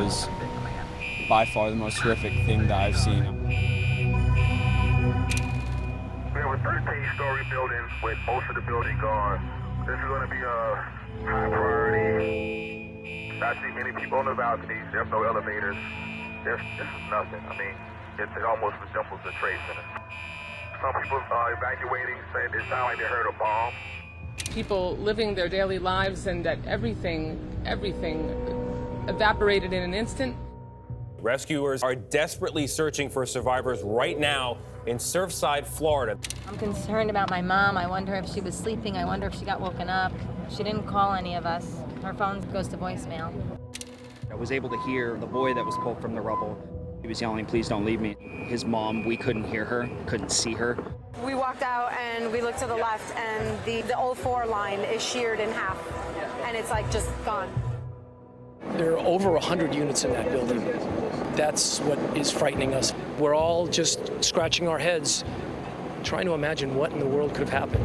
was by far the most horrific thing that I've seen. We have a 13-story building with most of the building gone. This is going to be a high priority. Not seeing many people on the balconies. There's no elevators. This is nothing. I mean, it almost resembles the Trade Center. Some people are evacuating, saying it sounds like they heard a bomb. People living their daily lives, and that everything evaporated in an instant. Rescuers are desperately searching for survivors right now in Surfside, Florida. I'm concerned about my mom. I wonder if she was sleeping. I wonder if she got woken up. She didn't call any of us. Her phone goes to voicemail. I was able to hear the boy that was pulled from the rubble. He was yelling, "Please don't leave me." His mom, we couldn't hear her, couldn't see her. We walked out and we looked to the left, and the old 4 line is sheared in half, and it's like just gone. There are over 100 units in that building. That's what is frightening us. We're all just scratching our heads, trying to imagine what in the world could have happened.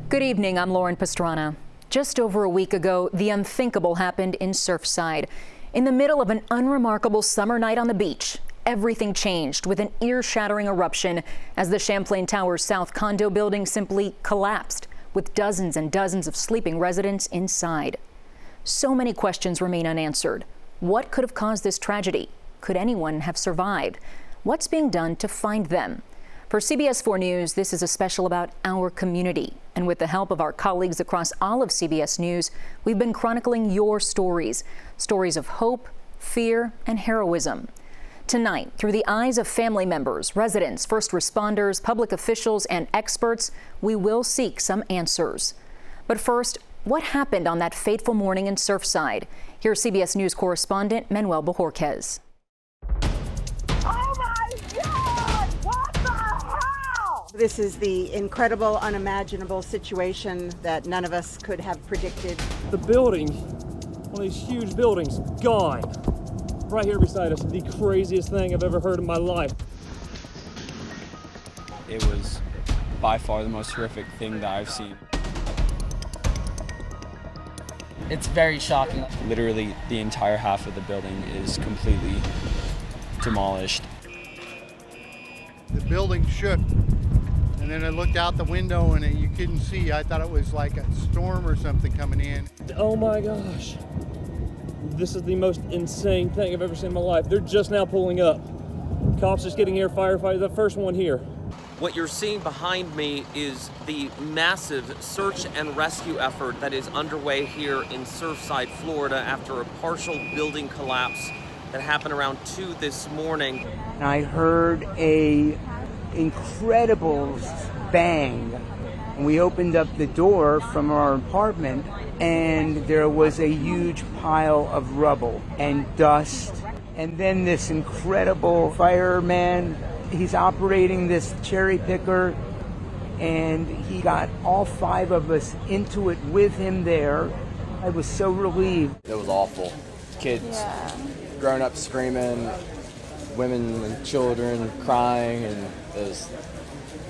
Good evening, I'm Lauren Pastrana. Just over a week ago, the unthinkable happened in Surfside. In the middle of an unremarkable summer night on the beach, everything changed with an ear-shattering eruption as the Champlain Towers South condo building simply collapsed, with dozens and dozens of sleeping residents inside. So many questions remain unanswered. What could have caused this tragedy? Could anyone have survived? What's being done to find them? For CBS 4 News, this is a special about our community. And with the help of our colleagues across all of CBS News, we've been chronicling your stories. Stories of hope, fear, and heroism. Tonight, through the eyes of family members, residents, first responders, public officials, and experts, we will seek some answers. But first, what happened on that fateful morning in Surfside? Here's CBS News correspondent Manuel Bojorquez. This is the incredible, unimaginable situation that none of us could have predicted. The building, one of these huge buildings, gone. Right here beside us, the craziest thing I've ever heard in my life. It was by far the most horrific thing that I've seen. It's very shocking. Literally, the entire half of the building is completely demolished. The building shook. And then I looked out the window and you couldn't see. I thought it was like a storm or something coming in. Oh my gosh. This is the most insane thing I've ever seen in my life. They're just now pulling up. Cops just getting here, firefighters, the first one here. What you're seeing behind me is the massive search and rescue effort that is underway here in Surfside, Florida, after a partial building collapse that happened around 2 this morning. And I heard a incredible bang, and we opened up the door from our apartment, and there was a huge pile of rubble and dust. And then this incredible fireman, he's operating this cherry picker, and he got all 5 of us into it with him there. I was so relieved. It was awful. Kids, grown up screaming, women and children crying, and it was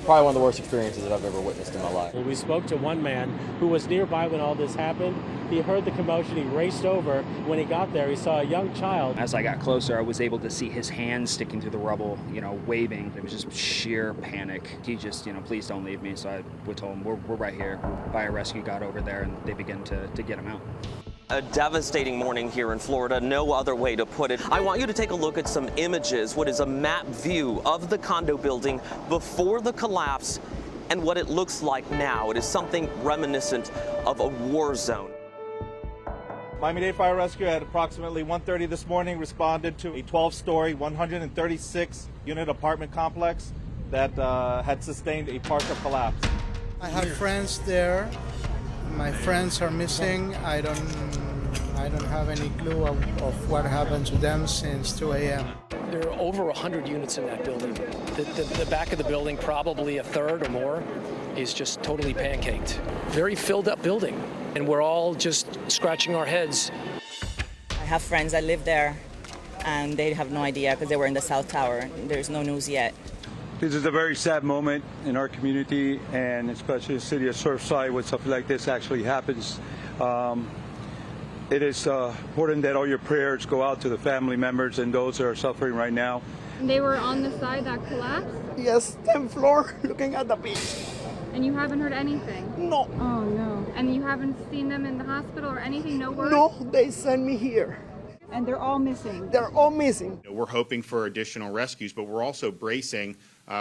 probably one of the worst experiences that I've ever witnessed in my life. Well, we spoke to one man who was nearby when all this happened. He heard the commotion, he raced over. When he got there, he saw a young child. As I got closer, I was able to see his hands sticking through the rubble, waving. It was just sheer panic. He just, please don't leave me. So I told him, we're right here. Fire rescue got over there, and they began to get him out. A devastating morning here in Florida, no other way to put it. I want you to take a look at some images, what is a map view of the condo building before the collapse and what it looks like now. It is something reminiscent of a war zone. Miami-Dade Fire Rescue at approximately 1:30 this morning responded to a 12-story, 136-unit apartment complex that had sustained a partial collapse. I have friends there. My friends are missing. I don't have any clue of what happened to them since 2 a.m. There are over 100 units in that building. The back of the building, probably a third or more, is just totally pancaked. Very filled up building, and we're all just scratching our heads. I have friends that live there, and they have no idea because they were in the South Tower. There's no news yet. This is a very sad moment in our community, and especially the city of Surfside, when something like this actually happens. It is important that all your prayers go out to the family members and those that are suffering right now. They were on the side that collapsed? Yes, 10th floor, looking at the beach. And you haven't heard anything? No. Oh, no. And you haven't seen them in the hospital or anything? No word? No, they sent me here. And they're all missing? They're all missing. We're hoping for additional rescues, but we're also bracing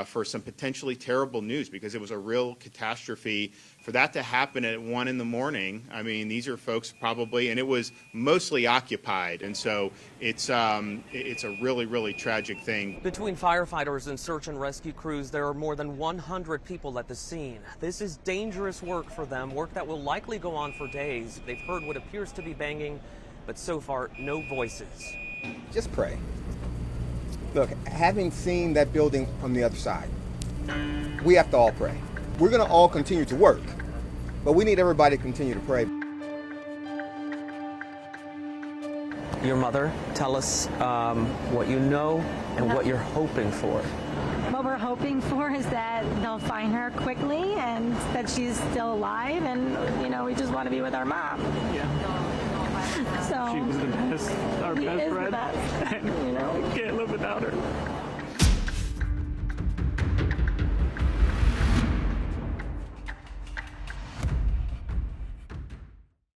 for some potentially terrible news because it was a real catastrophe. For that to happen at 1 in the morning, I mean, these are folks probably, and it was mostly occupied, and so it's a really, really tragic thing. Between firefighters and search and rescue crews, there are more than 100 people at the scene. This is dangerous work for them, work that will likely go on for days. They've heard what appears to be banging, but so far, no voices. Just pray. Look, having seen that building from the other side, we have to all pray. We're going to all continue to work, but we need everybody to continue to pray. Your mother, tell us what you know and what you're hoping for. What we're hoping for is that they'll find her quickly and that she's still alive, and, you know, we just want to be with our mom. Yeah. So She was the best, our best is friend. the best. And You know, we can't live without her.